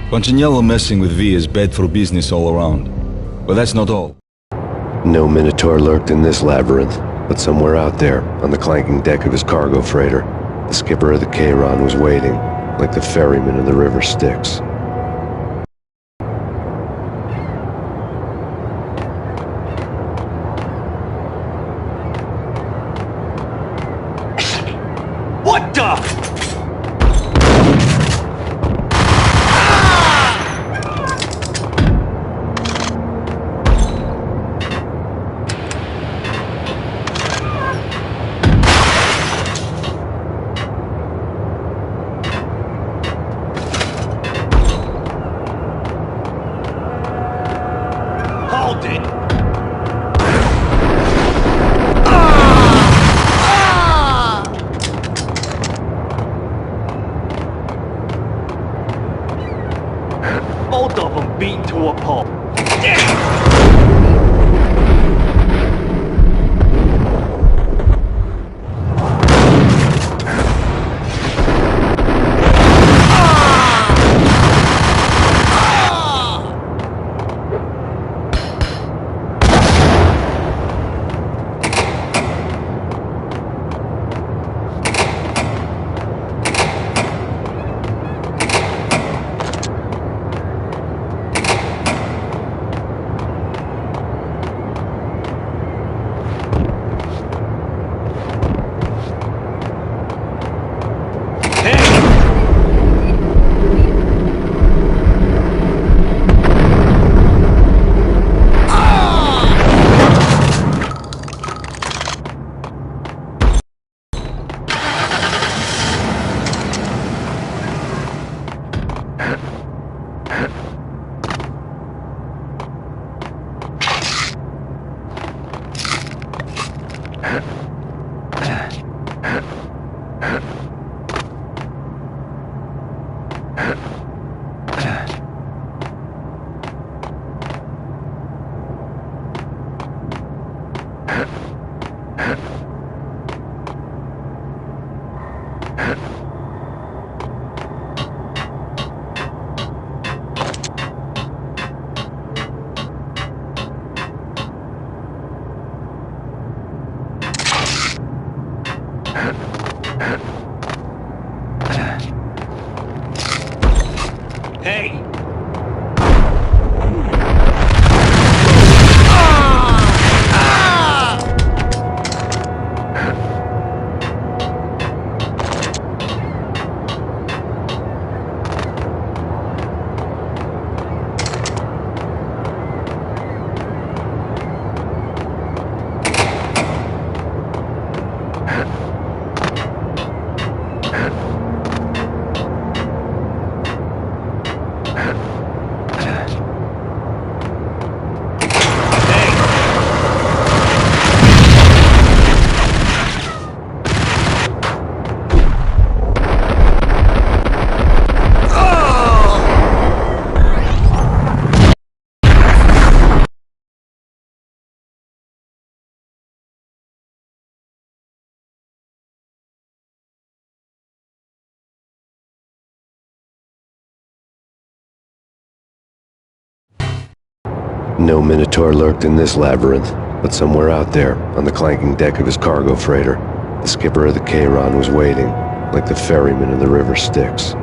Punchinello messing with V is bad for business all around. But that's not all. No Minotaur lurked in this labyrinth, but somewhere out there, on the clanking deck of his cargo freighter, the skipper of the Chiron was waiting, like the ferryman in the river Styx. What the? Hold it! Both of them beaten to a pulp. Hey! No Minotaur lurked in this labyrinth, but somewhere out there, on the clanking deck of his cargo freighter, the skipper of the Chiron was waiting, like the ferryman in the river Styx.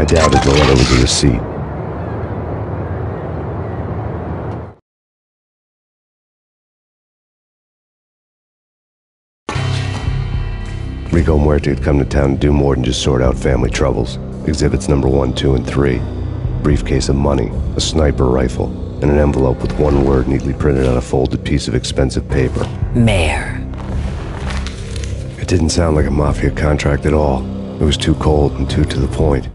I doubted the letter was a receipt. Rico Muerte had come to town to do more than just sort out family troubles. Exhibits number 1, 2, and 3. Briefcase of money, a sniper rifle, and an envelope with one word neatly printed on a folded piece of expensive paper. Mayor. It didn't sound like a mafia contract at all. It was too cold and too to the point.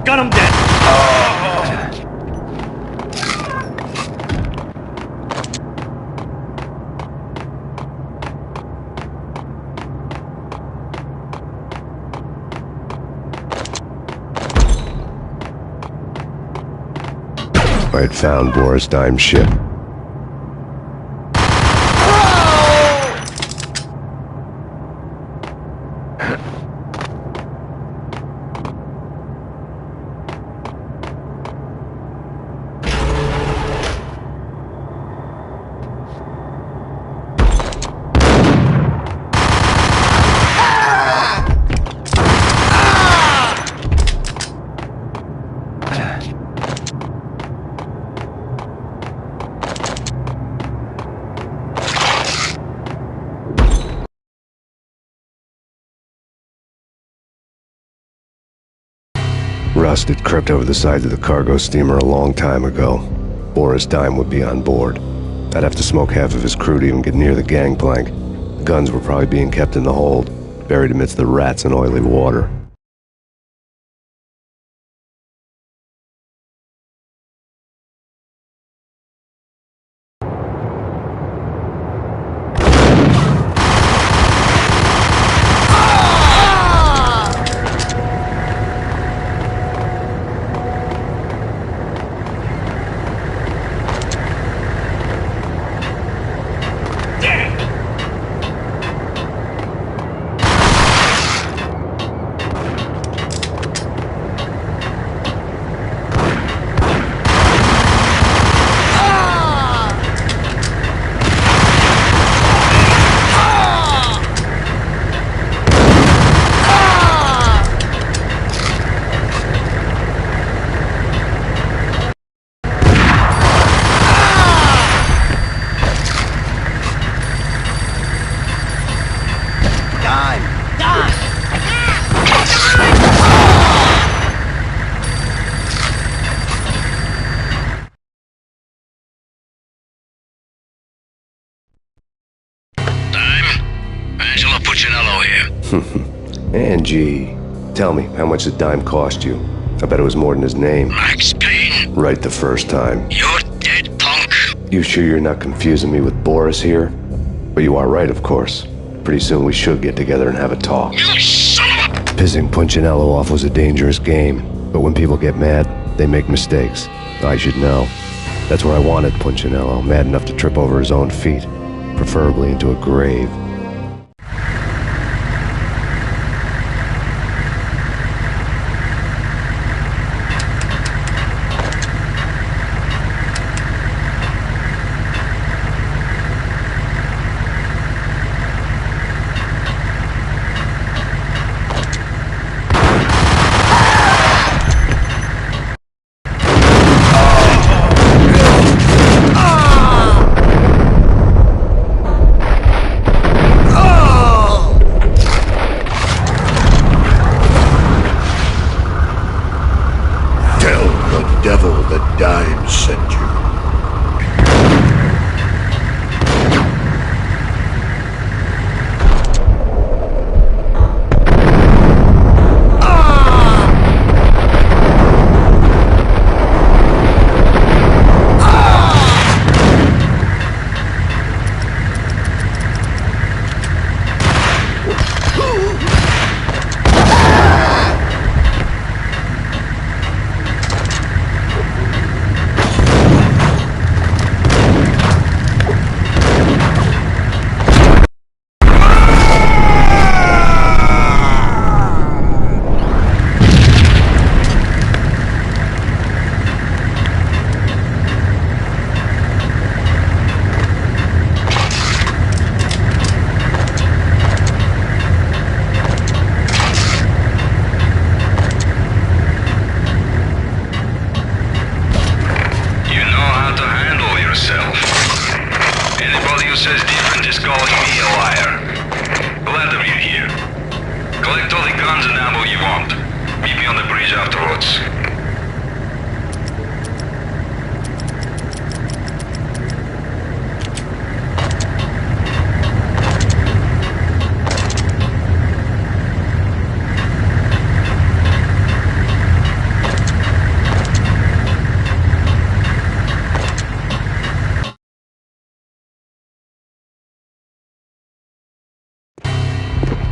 Got him dead. I had found Boris Dime's ship. Rust had crept over the sides of the cargo steamer a long time ago. Boris Dime would be on board. I'd have to smoke half of his crew to even get near the gangplank. The guns were probably being kept in the hold, buried amidst the rats and oily water. Angie, tell me, how much did Dime cost you? I bet it was more than his name. Max Payne. Right the first time. You're dead, punk. You sure you're not confusing me with Boris here? But you are right, of course. Pretty soon we should get together and have a talk. You son of a... Pissing Punchinello off was a dangerous game, but when people get mad, they make mistakes. I should know. That's where I wanted Punchinello, mad enough to trip over his own feet, preferably into a grave.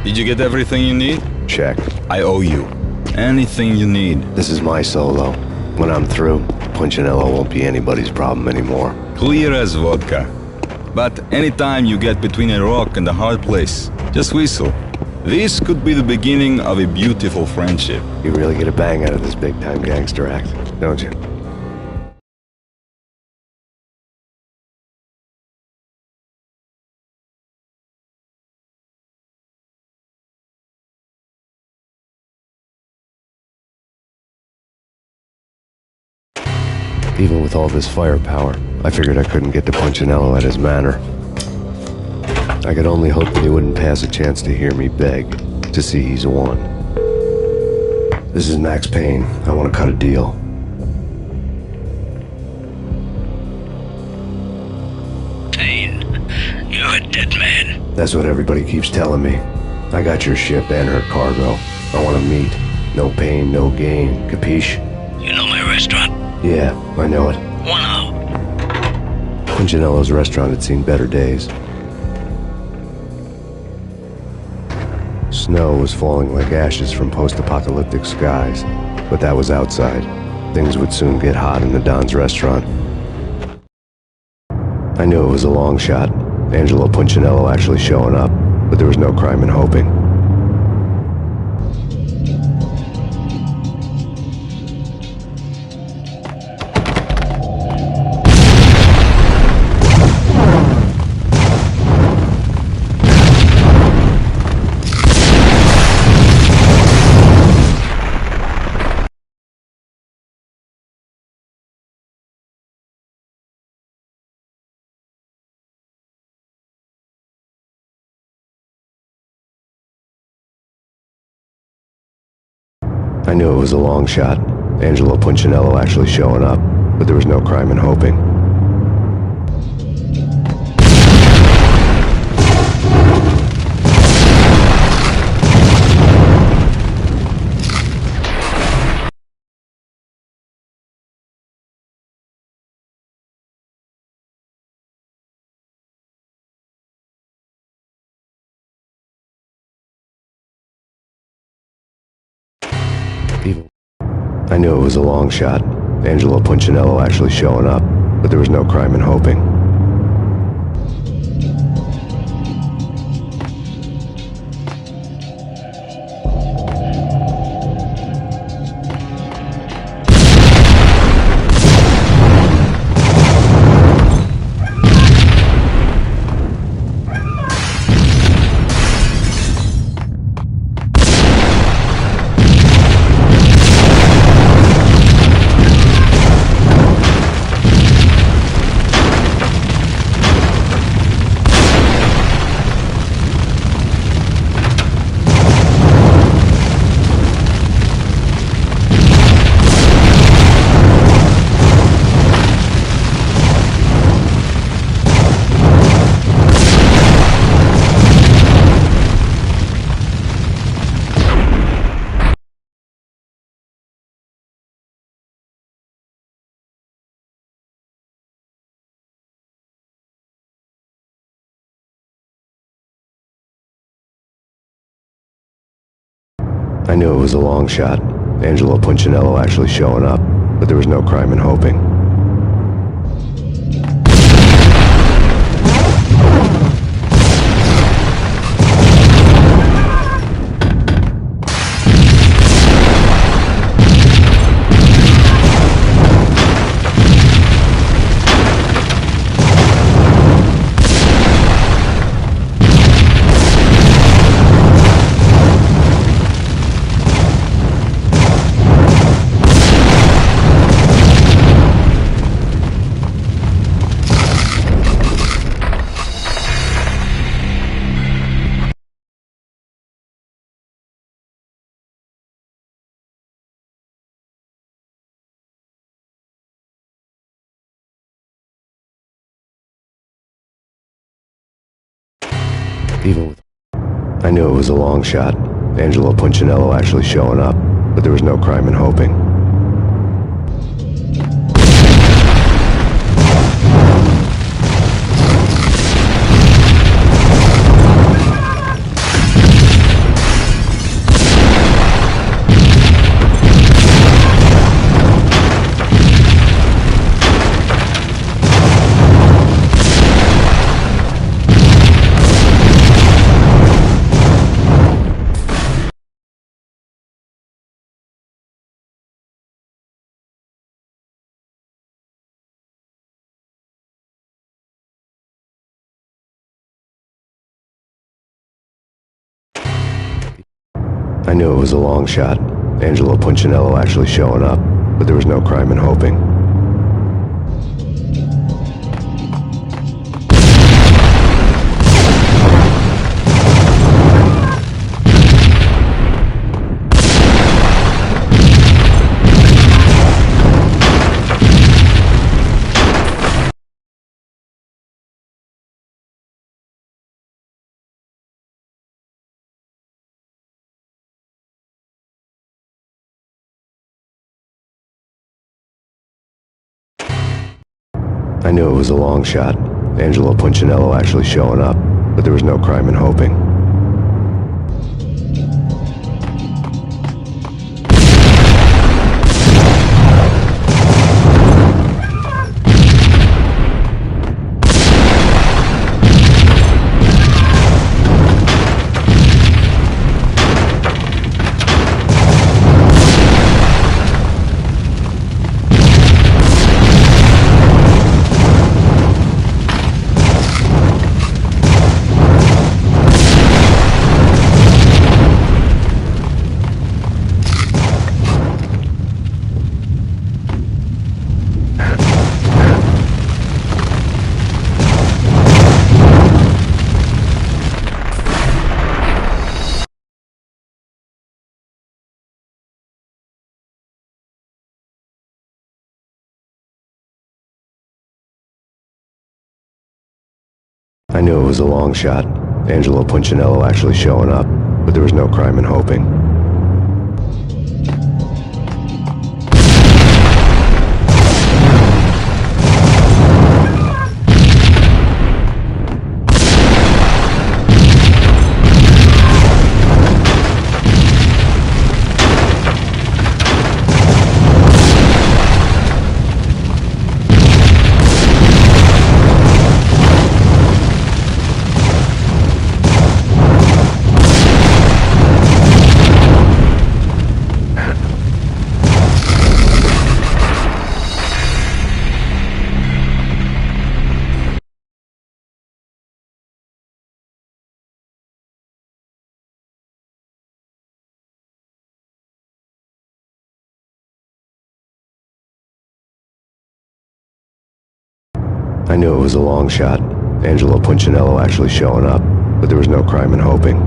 Did you get everything you need? Check. I owe you. Anything you need. This is my solo. When I'm through, Punchinello won't be anybody's problem anymore. Clear as vodka. But anytime you get between a rock and a hard place, just whistle. This could be the beginning of a beautiful friendship. You really get a bang out of this big-time gangster act, don't you? Even with all this firepower, I figured I couldn't get to Punchinello at his manor. I could only hope that he wouldn't pass a chance to hear me beg to see he's won. This is Max Payne. I want to cut a deal. Payne, you're a dead man. That's what everybody keeps telling me. I got your ship and her cargo. I want to meet. No pain, no gain. Capiche? You know my restaurant? Yeah, I know it. Wow. Punchinello's restaurant had seen better days. Snow was falling like ashes from post-apocalyptic skies, but that was outside. Things would soon get hot in the Don's restaurant. I knew it was a long shot, Angelo Punchinello actually showing up, but there was no crime in hoping. I knew it was a long shot, Angelo Punchinello actually showing up, but there was no crime in hoping. I knew it was a long shot, Angelo Punchinello actually showing up, but there was no crime in hoping. I knew it was a long shot, Angelo Punchinello actually showing up, but there was no crime in hoping. I knew it was a long shot, Angelo Punchinello actually showing up, but there was no crime in hoping. I knew it was a long shot, Angelo Punchinello actually showing up, but there was no crime in hoping. I knew it was a long shot, Angelo Punchinello actually showing up, but there was no crime in hoping. I knew it was a long shot, Angelo Punchinello actually showing up, but there was no crime in hoping. I knew it was a long shot, Angelo Punchinello actually showing up, but there was no crime in hoping.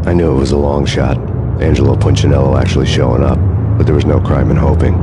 I knew it was a long shot, Angelo Punchinello actually showing up, but there was no crime in hoping.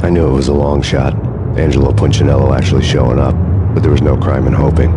I knew it was a long shot, Angelo Punchinello actually showing up, but there was no crime in hoping.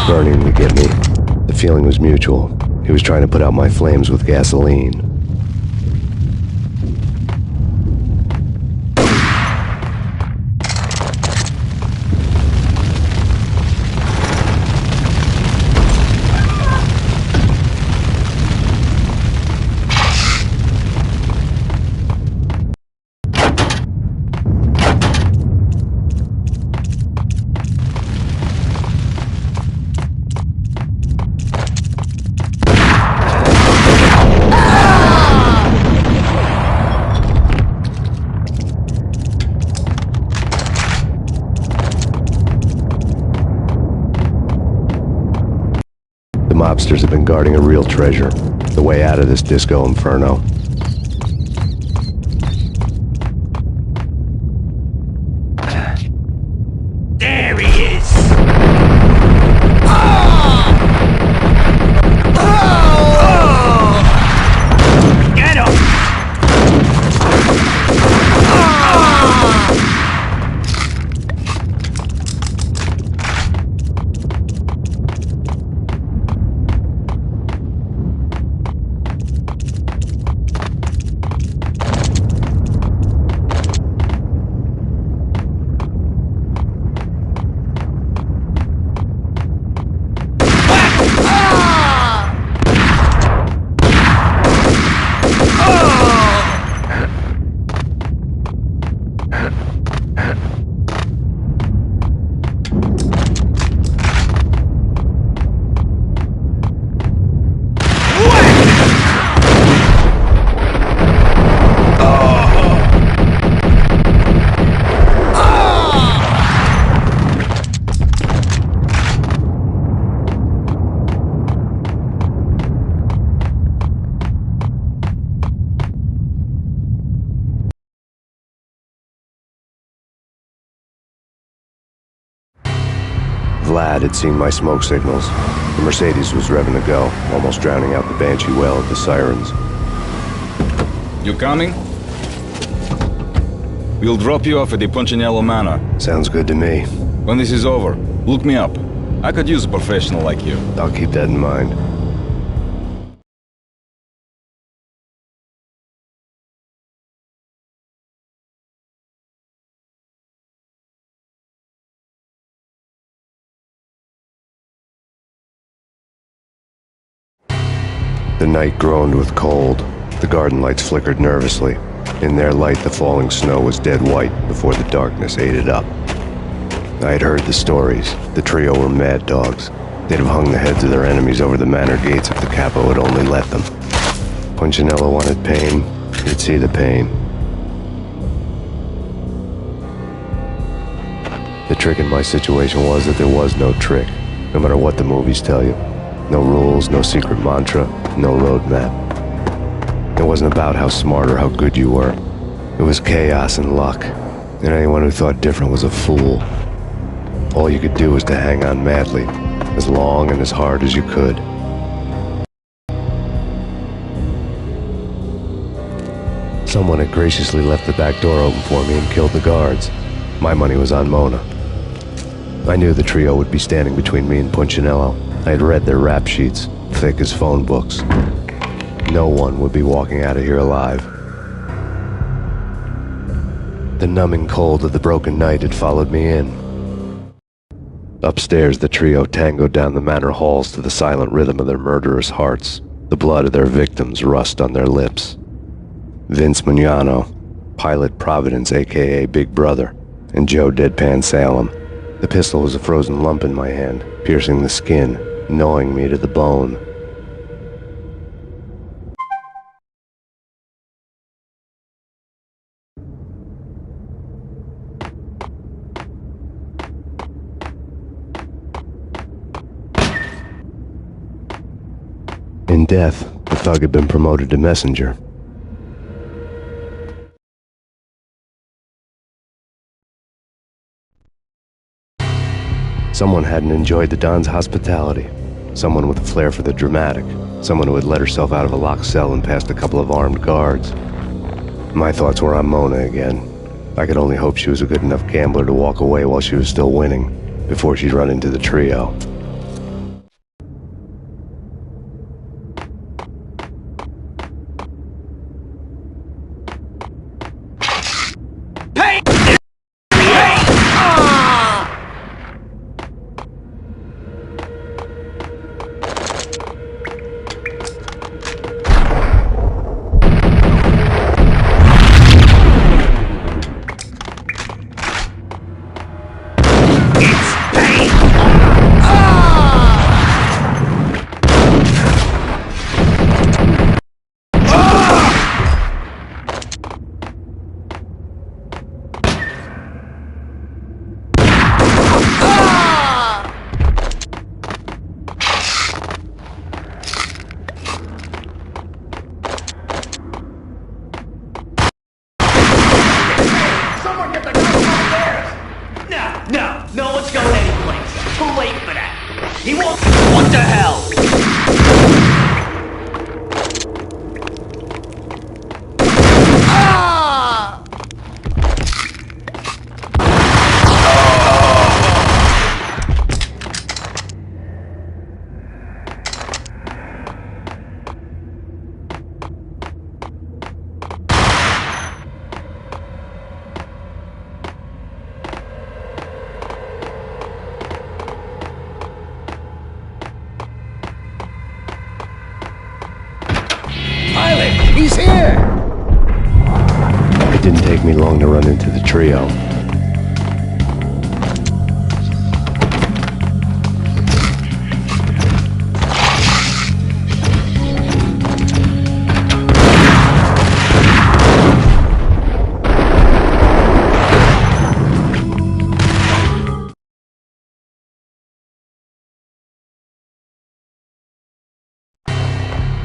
burning to get me. The feeling was mutual. He was trying to put out my flames with gasoline. Mobsters have been guarding a real treasure, the way out of this disco inferno. There he is! Get him! Vlad had seen my smoke signals. The Mercedes was revving to go, almost drowning out the banshee wail of the sirens. You coming? We'll drop you off at the Punchinello Manor. Sounds good to me. When this is over, look me up. I could use a professional like you. I'll keep that in mind. The night groaned with cold. The garden lights flickered nervously. In their light, the falling snow was dead white before the darkness ate it up. I had heard the stories. The trio were mad dogs. They'd have hung the heads of their enemies over the manor gates if the capo had only let them. Punchinello wanted Payne. He'd see the pain. The trick in my situation was that there was no trick, no matter what the movies tell you. No rules, no secret mantra, no roadmap. It wasn't about how smart or how good you were. It was chaos and luck, and anyone who thought different was a fool. All you could do was to hang on madly, as long and as hard as you could. Someone had graciously left the back door open for me and killed the guards. My money was on Mona. I knew the trio would be standing between me and Punchinello. I had read their rap sheets, thick as phone books. No one would be walking out of here alive. The numbing cold of the broken night had followed me in. Upstairs, the trio tangoed down the manor halls to the silent rhythm of their murderous hearts, the blood of their victims rust on their lips. Vince Mignano, Pilot Providence aka Big Brother, and Joe Deadpan Salem. The pistol was a frozen lump in my hand, piercing the skin, gnawing me to the bone. In death, the thug had been promoted to messenger. Someone hadn't enjoyed the Don's hospitality. Someone with a flair for the dramatic. Someone who had let herself out of a locked cell and past a couple of armed guards. My thoughts were on Mona again. I could only hope she was a good enough gambler to walk away while she was still winning, before she'd run into the trio. He won't. What the hell? He's here! It didn't take me long to run into the trio.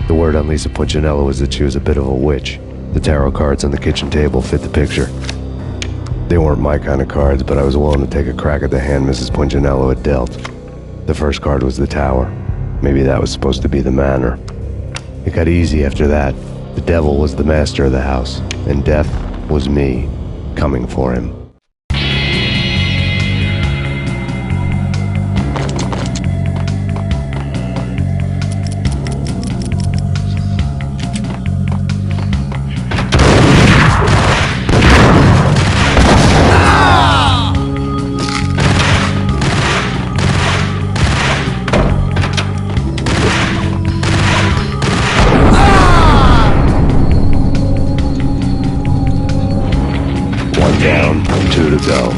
The word on Lisa Punchinello was that she was a bit of a witch. The tarot cards on the kitchen table fit the picture. They weren't my kind of cards, but I was willing to take a crack at the hand Mrs. Punchinello had dealt. The first card was the tower. Maybe that was supposed to be the manor. It got easy after that. The devil was the master of the house, and death was me, coming for him. Down, 2 to go.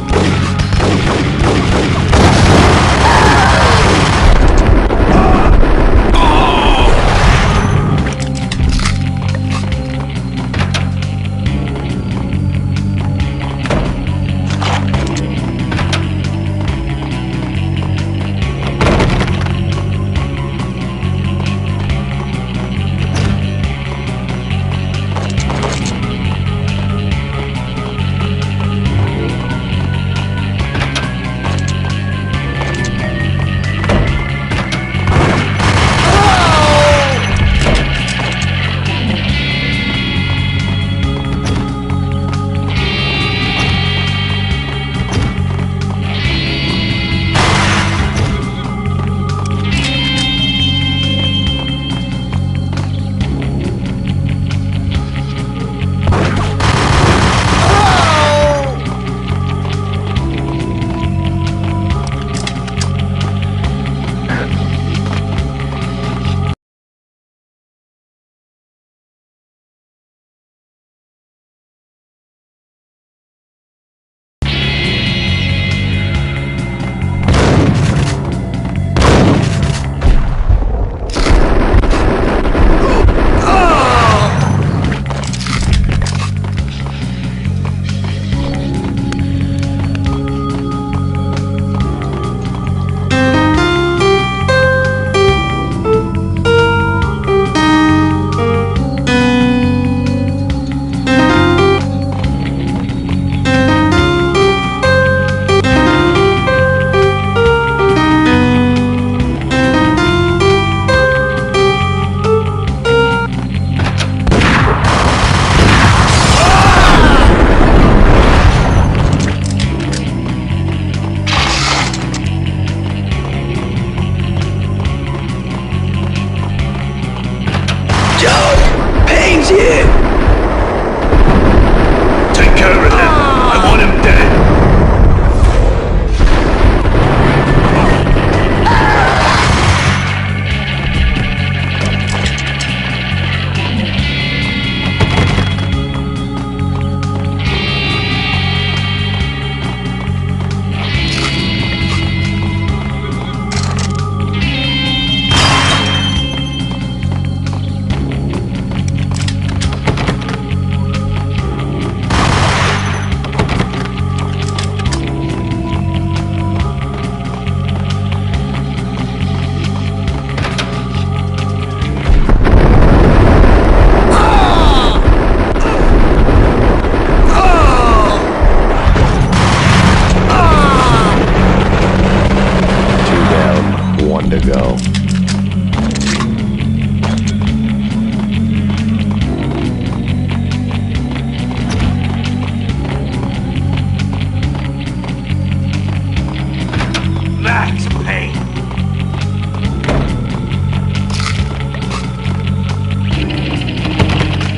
One to go. Max Payne.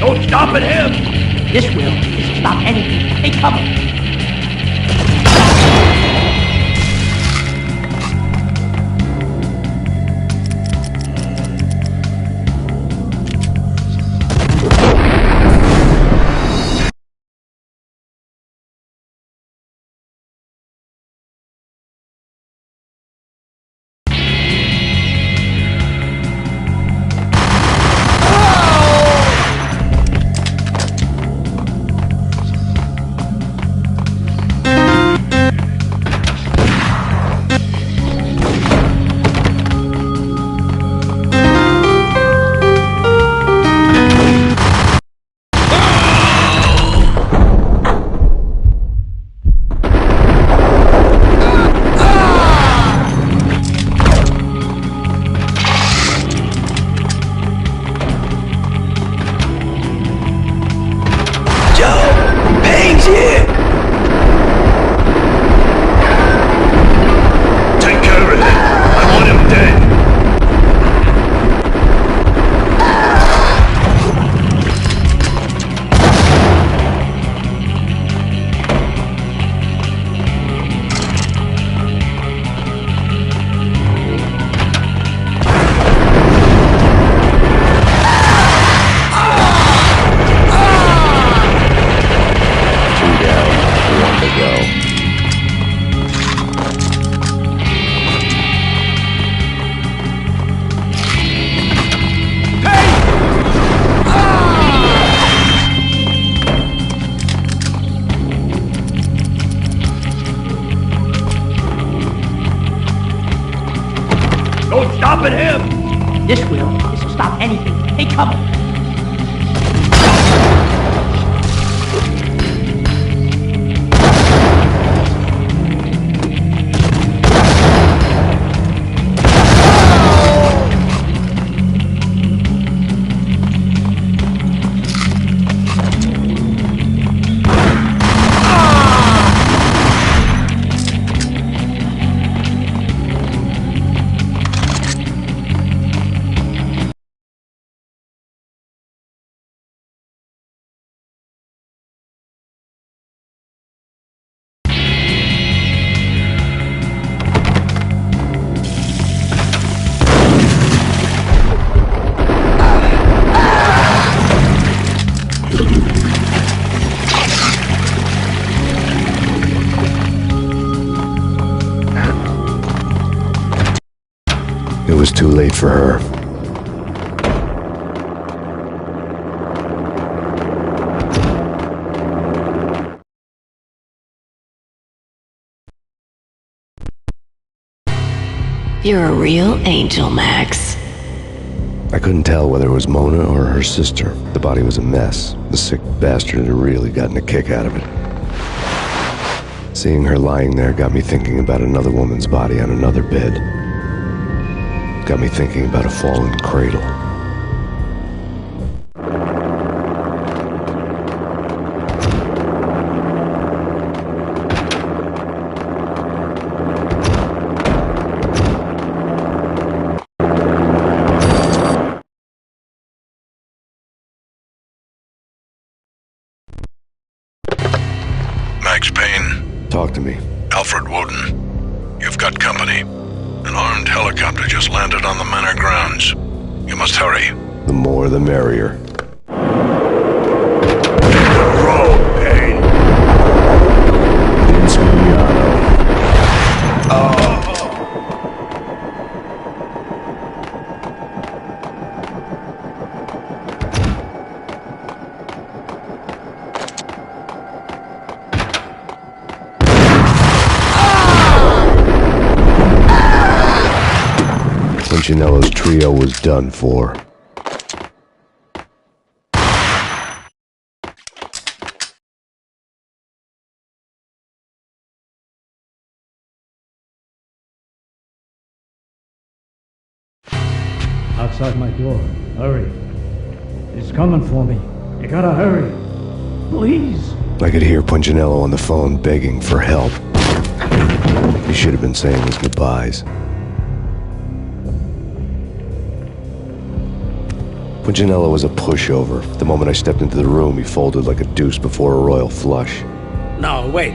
Don't stop at him! This will stop anything. They come. Take care of him. I want him dead. Two down, one to go. Don't stop at him! This will stop anything. They come. It was too late for her. You're a real angel, Max. I couldn't tell whether it was Mona or her sister. The body was a mess. The sick bastard had really gotten a kick out of it. Seeing her lying there got me thinking about another woman's body on another bed. Got me thinking about a fallen cradle. Max Payne. Talk to me. Alfred Woden. You've got company. An armed helicopter just landed on the manor grounds. You must hurry. The more the merrier. Roll, Payne. Punchinello's trio was done for. Outside my door. Hurry. He's coming for me. You gotta hurry. Please. I could hear Punchinello on the phone begging for help. He should have been saying his goodbyes. Punchinello was a pushover. The moment I stepped into the room, he folded like a deuce before a royal flush. No, wait.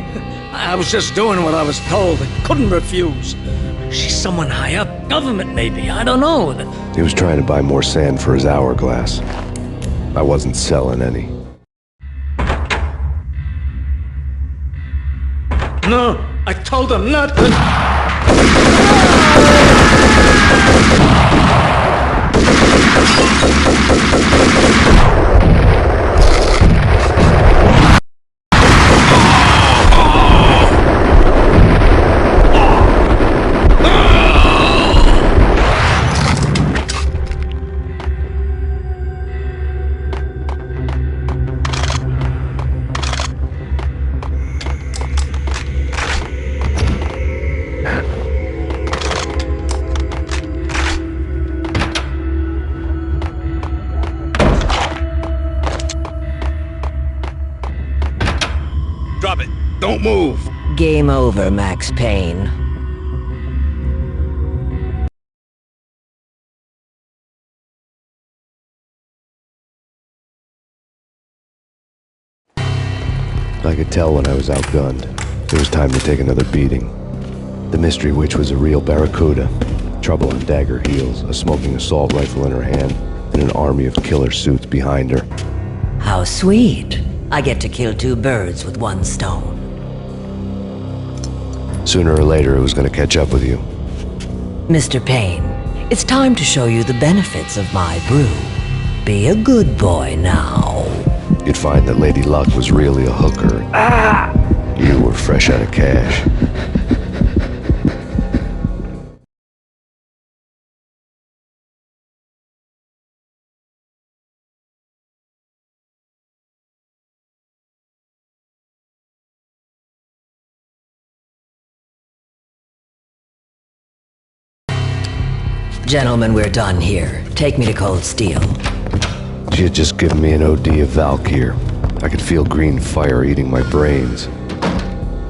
I was just doing what I was told. I couldn't refuse. She's someone high up. Government, maybe. I don't know. He was trying to buy more sand for his hourglass. I wasn't selling any. No, I told him not to. Drop it. Don't move. Game over, Max Payne. I could tell when I was outgunned. It was time to take another beating. The mystery witch was a real barracuda. Trouble on dagger heels, a smoking assault rifle in her hand, and an army of killer suits behind her. How sweet. I get to kill two birds with one stone. Sooner or later, it was going to catch up with you. Mr. Payne, it's time to show you the benefits of my brew. Be a good boy now. You'd find that Lady Luck was really a hooker. You were fresh out of cash. Gentlemen, we're done here. Take me to Cold Steel. She had just given me an OD of Valkyr. I could feel green fire eating my brains.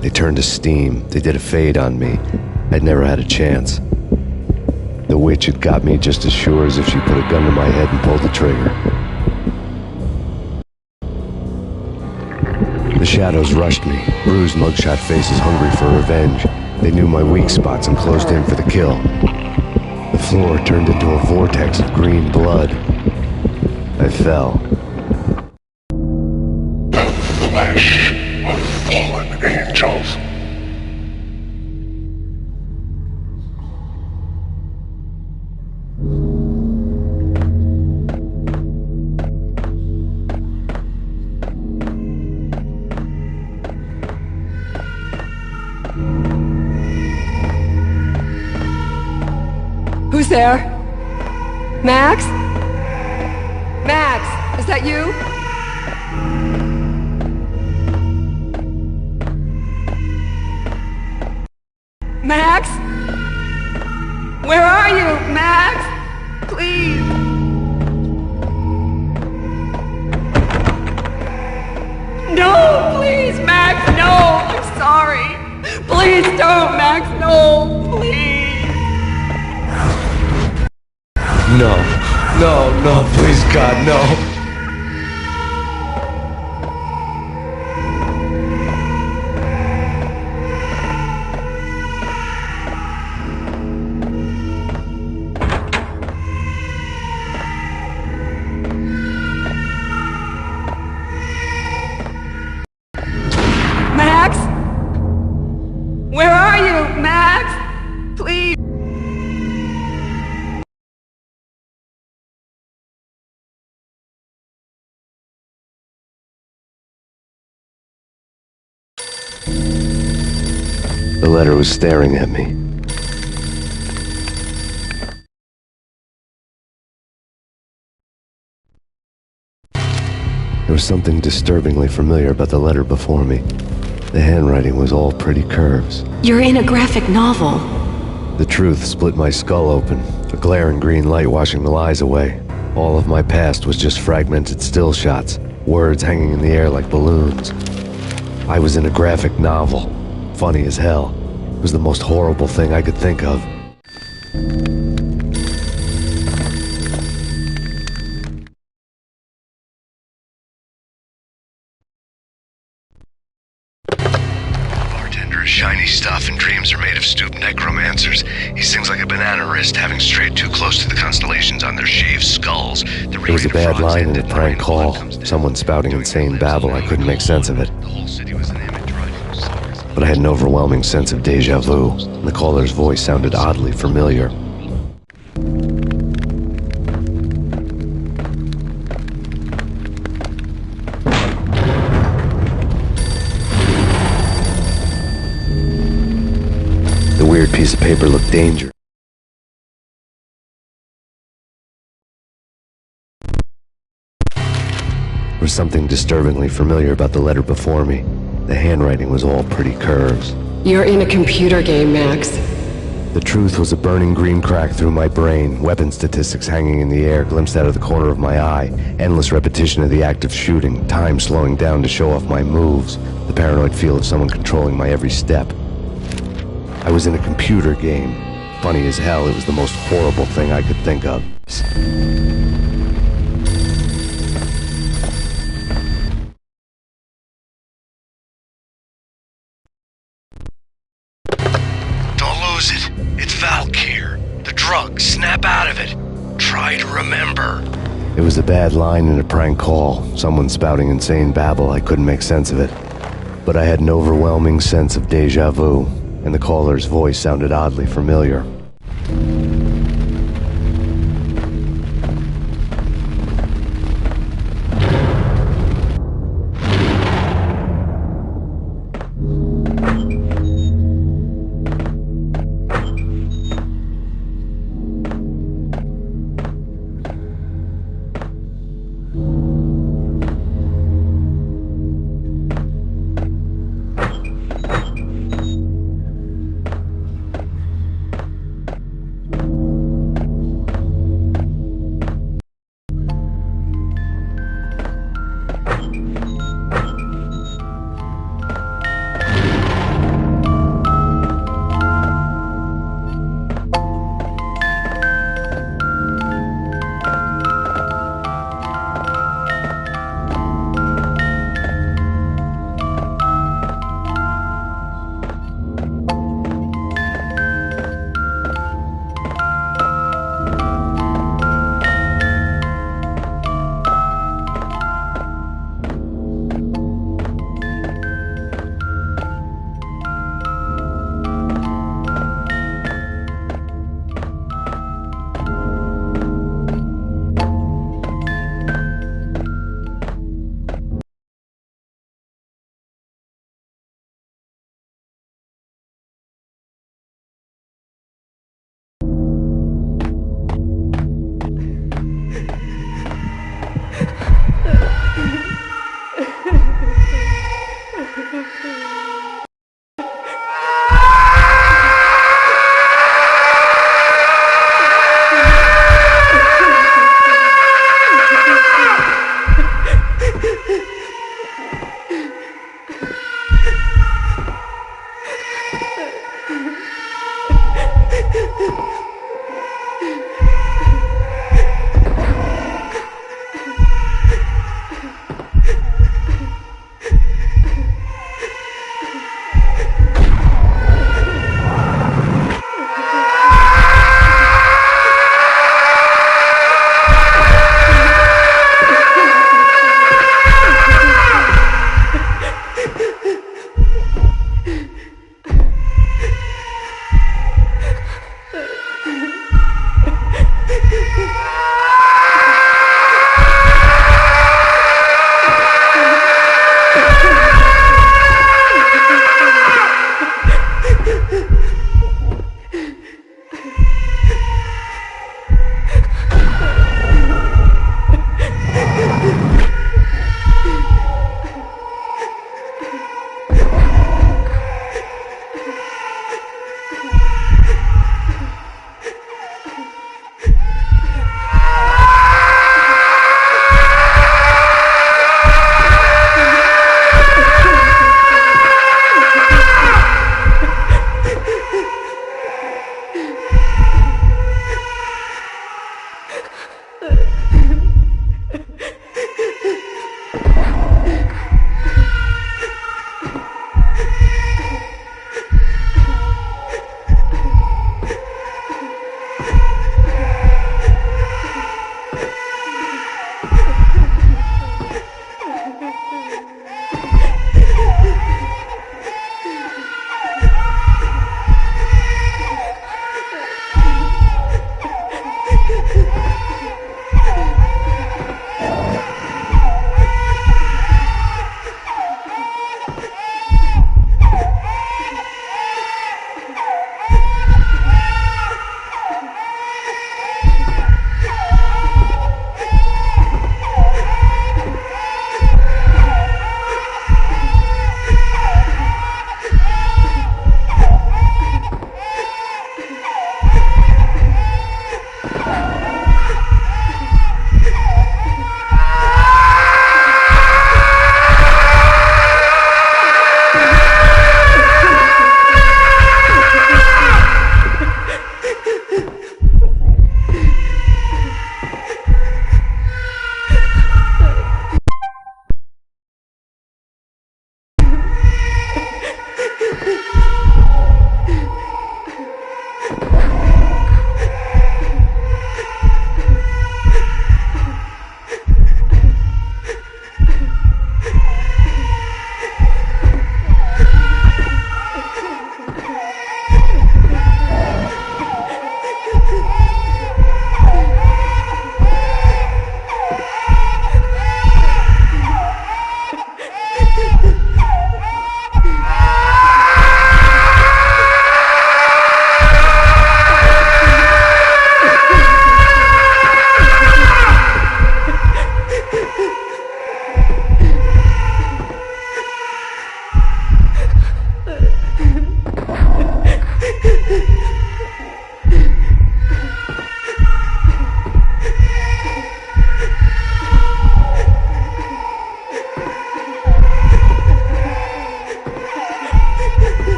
They turned to steam. They did a fade on me. I'd never had a chance. The witch had got me just as sure as if she put a gun to my head and pulled the trigger. The shadows rushed me, bruised mugshot faces hungry for revenge. They knew my weak spots and closed in for the kill. The floor turned into a vortex of green blood. I fell. Flesh of fallen angels. Who's there? Max? Max, is that you? Max? Where are you, Max? Please. No, please, Max, no. I'm sorry. Please don't, Max, no, please. No, please God, no. Max? Where are you, Max? Please. The letter was staring at me. There was something disturbingly familiar about the letter before me. The handwriting was all pretty curves. You're in a graphic novel. The truth split my skull open, a glaring green light washing the lies away. All of my past was just fragmented still shots, words hanging in the air like balloons. I was in a graphic novel. Funny as hell. It was the most horrible thing I could think of. Shiny stuff and dreams are made of stooped necromancers. He sings like a banana wrist, having strayed too close to the constellations on their shaved skulls. It was a bad line in a prank call. Someone spouting insane babble. I couldn't make sense of it. But I had an overwhelming sense of deja vu, and the caller's voice sounded oddly familiar. The weird piece of paper looked dangerous. There was something disturbingly familiar about the letter before me. The handwriting was all pretty curves. You're in a computer game, Max. The truth was a burning green crack through my brain, weapon statistics hanging in the air, glimpsed out of the corner of my eye, endless repetition of the act of shooting, time slowing down to show off my moves, the paranoid feel of someone controlling my every step. I was in a computer game. Funny as hell, it was the most horrible thing I could think of. Don't lose it. It's Valkyr. The drug. Snap out of it. Try to remember. It was a bad line in a prank call. Someone spouting insane babble. I couldn't make sense of it. But I had an overwhelming sense of deja vu, and the caller's voice sounded oddly familiar.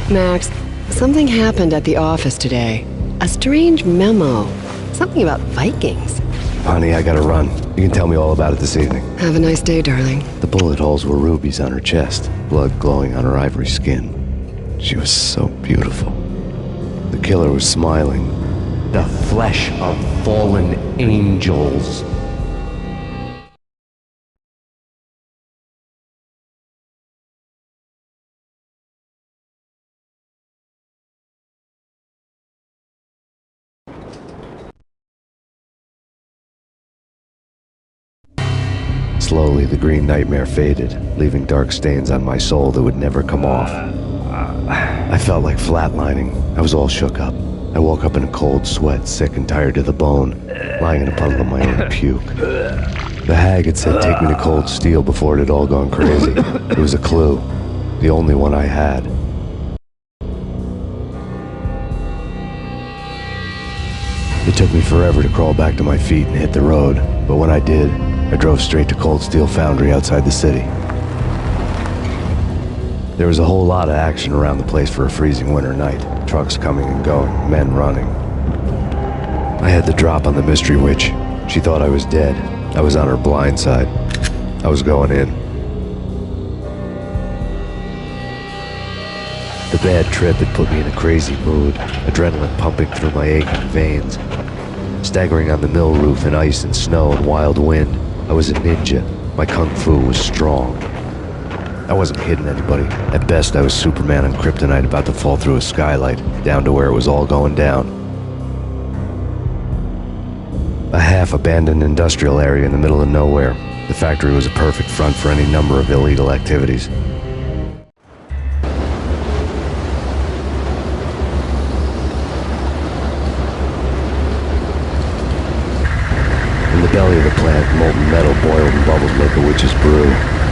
Max, something happened at the office today. A strange memo. Something about Vikings. Honey, I gotta run. You can tell me all about it this evening. Have a nice day, darling. The bullet holes were rubies on her chest, blood glowing on her ivory skin. She was so beautiful. The killer was smiling. The flesh of fallen angels. Slowly, the green nightmare faded, leaving dark stains on my soul that would never come off. I felt like flatlining. I was all shook up. I woke up in a cold sweat, sick and tired to the bone, lying in a puddle of my own puke. The hag had said take me to Cold Steel before it had all gone crazy. It was a clue, the only one I had. It took me forever to crawl back to my feet and hit the road, but when I did, I drove straight to Cold Steel Foundry outside the city. There was a whole lot of action around the place for a freezing winter night. Trucks coming and going, men running. I had the drop on the mystery witch. She thought I was dead. I was on her blind side. I was going in. The bad trip had put me in a crazy mood, adrenaline pumping through my aching veins. Staggering on the mill roof in ice and snow and wild wind, I was a ninja. My kung fu was strong. I wasn't hitting anybody. At best, I was Superman on kryptonite about to fall through a skylight, down to where it was all going down. A half-abandoned industrial area in the middle of nowhere. The factory was a perfect front for any number of illegal activities. In the belly of the plant, molten metal boiled and bubbled like a witch's brew.